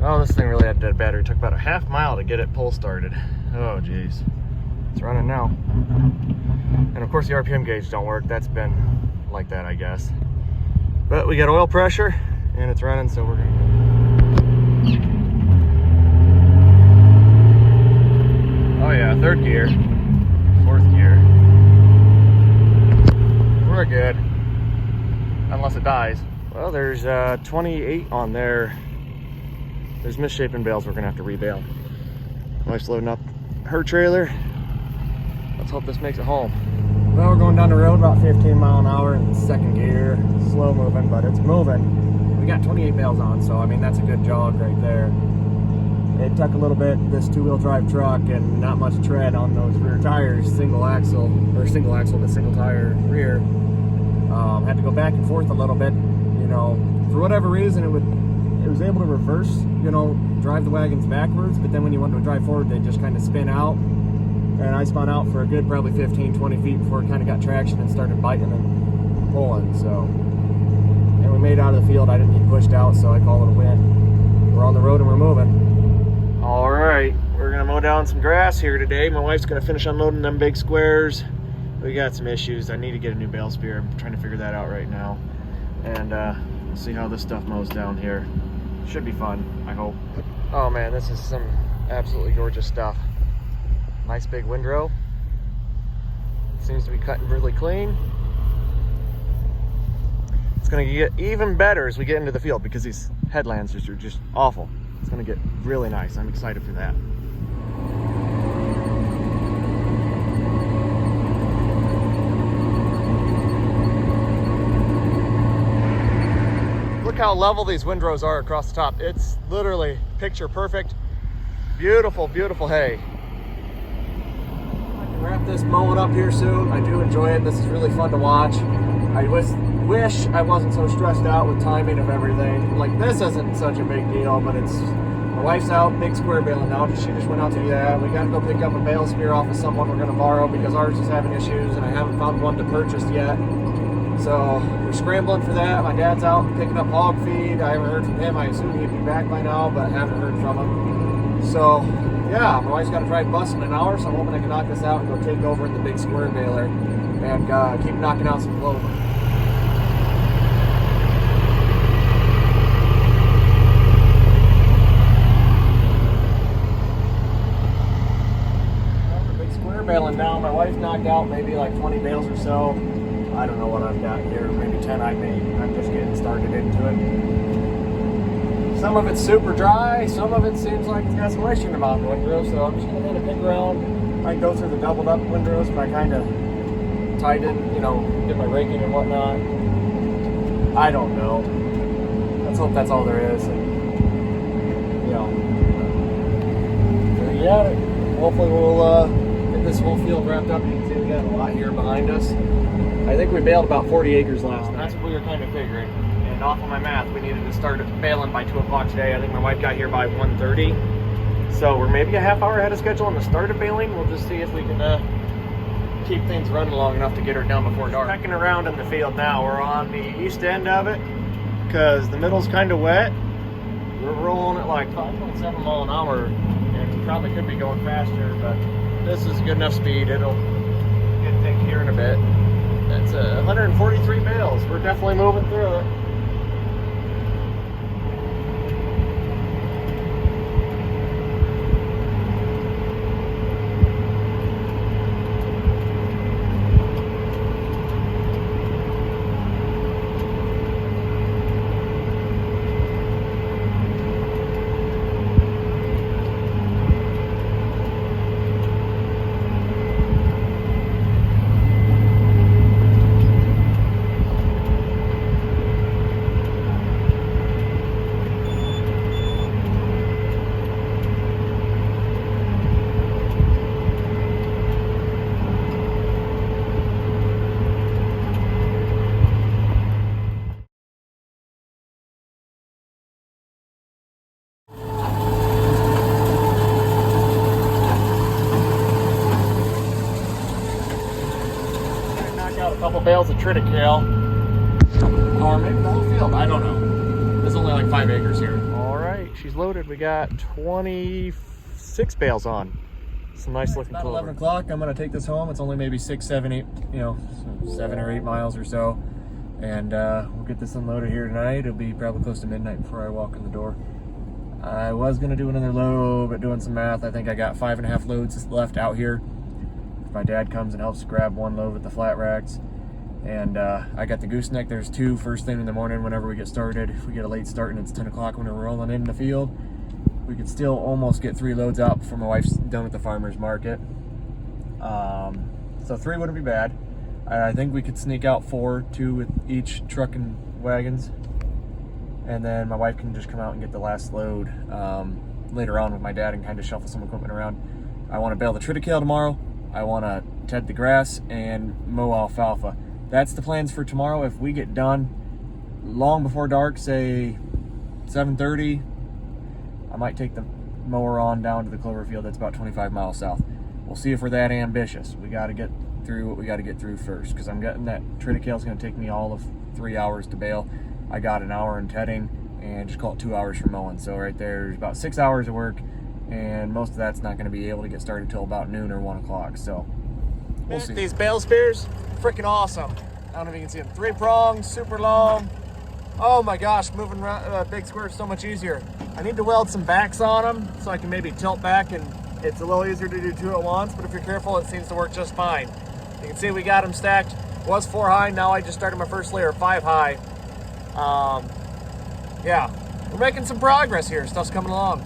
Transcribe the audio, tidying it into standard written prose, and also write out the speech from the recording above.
Oh, this thing really had dead battery. It took about a half mile to get it pull started. Oh, geez. It's running now. And of course the RPM gauge don't work. That's been like that, I guess. But we got oil pressure and it's running, so we're gonna... Oh yeah, third gear, fourth gear. We're good, unless it dies. Well, there's 28 on there. There's misshapen bales we're gonna have to rebale. Wife's loading up her trailer. Let's hope this makes it home. Well, we're going down the road about 15 mile an hour in second gear. Slow moving, but it's moving. We got 28 bales on, so I mean, that's a good jog right there. It took a little bit, this two-wheel drive truck, and not much tread on those rear tires, single axle but single tire rear. Had to go back and forth a little bit, you know, for whatever reason it was able to reverse, you know, drive the wagons backwards, but then when you want to drive forward, they just kind of spin out. And I spun out for a good probably 15-20 feet before it kind of got traction and started biting and pulling. So, and we made it out of the field. I didn't get pushed out, so I call it a win. We're on the road and we're moving. All right, we're gonna mow down some grass here today. My wife's gonna finish unloading them big squares. We got some issues. I need to get a new bale spear. I'm trying to figure that out right now. And we'll see how this stuff mows down here. Should be fun, I hope. Oh man, this is some absolutely gorgeous stuff. Nice big windrow. Seems to be cutting really clean. It's gonna get even better as we get into the field because these headlands are just awful. It's gonna get really nice. I'm excited for that. Look how level these windrows are across the top. It's literally picture perfect. Beautiful, beautiful hay. Wrap this mowing up here soon. I do enjoy it. This is really fun to watch. I wish I wasn't so stressed out with timing of everything. Like, this isn't such a big deal, but it's, my wife's out big square baling now. She just went out to do that. We gotta go pick up a bale spear off of someone we're gonna borrow because ours is having issues and I haven't found one to purchase yet. So we're scrambling for that. My dad's out picking up hog feed. I haven't heard from him. I assume he'd be back by now, but I haven't heard from him. So yeah, my wife's got to drive bus in an hour, so I'm hoping I can knock this out and go take over in the big square baler and keep knocking out some clover. The big square baling down. My wife's knocked out maybe like 20 bales or so. I don't know what I've got here, maybe 10 I made. I'm just getting started into it. Some of it's super dry, some of it seems like it's got some moisture in the bottom windrow, so I'm just going to kind of pick around. I can go through the doubled up windrows, but I kind of tied in, you know, did my raking and whatnot. I don't know. Let's hope that's all there is. And, you know, there you have it. Hopefully we'll get this whole field wrapped up. You can see we got a lot here behind us. I think we baled about 40 acres last night. That's what we were kind of figuring. And off of my math, we needed to start baling by 2 o'clock today. I think my wife got here by 1:30. So we're maybe a half hour ahead of schedule on the start of baling. We'll just see if we can keep things running long enough to get her done before dark. Checking around in the field now. We're on the east end of it because the middle's kind of wet. We're rolling at like 5.7 mile an hour and we probably could be going faster, but this is good enough speed. It'll get thick here in a bit. That's 143 bales. We're definitely moving through it. Couple bales of triticale, or maybe the whole field, I don't know. There's only like 5 acres here. All right, she's loaded. We got 26 bales on. Some nice looking clover. 11 o'clock. I'm gonna take this home. It's only maybe 6, 7, 8, 7 or 8 miles or so. And we'll get this unloaded here tonight. It'll be probably close to midnight before I walk in the door. I was gonna do another load, but doing some math, I think I got 5.5 loads left out here. If my dad comes and helps grab one load with the flat racks. And I got the gooseneck. There's 2 first thing in the morning whenever we get started. If we get a late start and it's 10 o'clock when we're rolling in the field, we could still almost get 3 loads out before my wife's done with the farmer's market. So 3 wouldn't be bad. I think we could sneak out 4, 2 with each truck and wagons. And then my wife can just come out and get the last load later on with my dad and kind of shuffle some equipment around. I want to bale the triticale tomorrow. I want to ted the grass and mow alfalfa. That's the plans for tomorrow. If we get done long before dark, say 7:30, I might take the mower on down to the clover field that's about 25 miles south. We'll see if we're that ambitious. We got to get through what we got to get through first, because I'm getting that triticale is going to take me all of 3 hours to bale. I got an hour in tedding and just call it 2 hours for mowing. So right there's about 6 hours of work, and most of that's not going to be able to get started till about noon or 1 o'clock. So we'll see. These bale spears, freaking awesome. I don't know if you can see them. 3 prongs, super long. Oh my gosh, moving around big square is so much easier. I need to weld some backs on them so I can maybe tilt back, and it's a little easier to do 2 at once, but if you're careful, it seems to work just fine. You can see we got them stacked. It was 4 high, now I just started my first layer 5 high. Yeah, we're making some progress here. Stuff's coming along.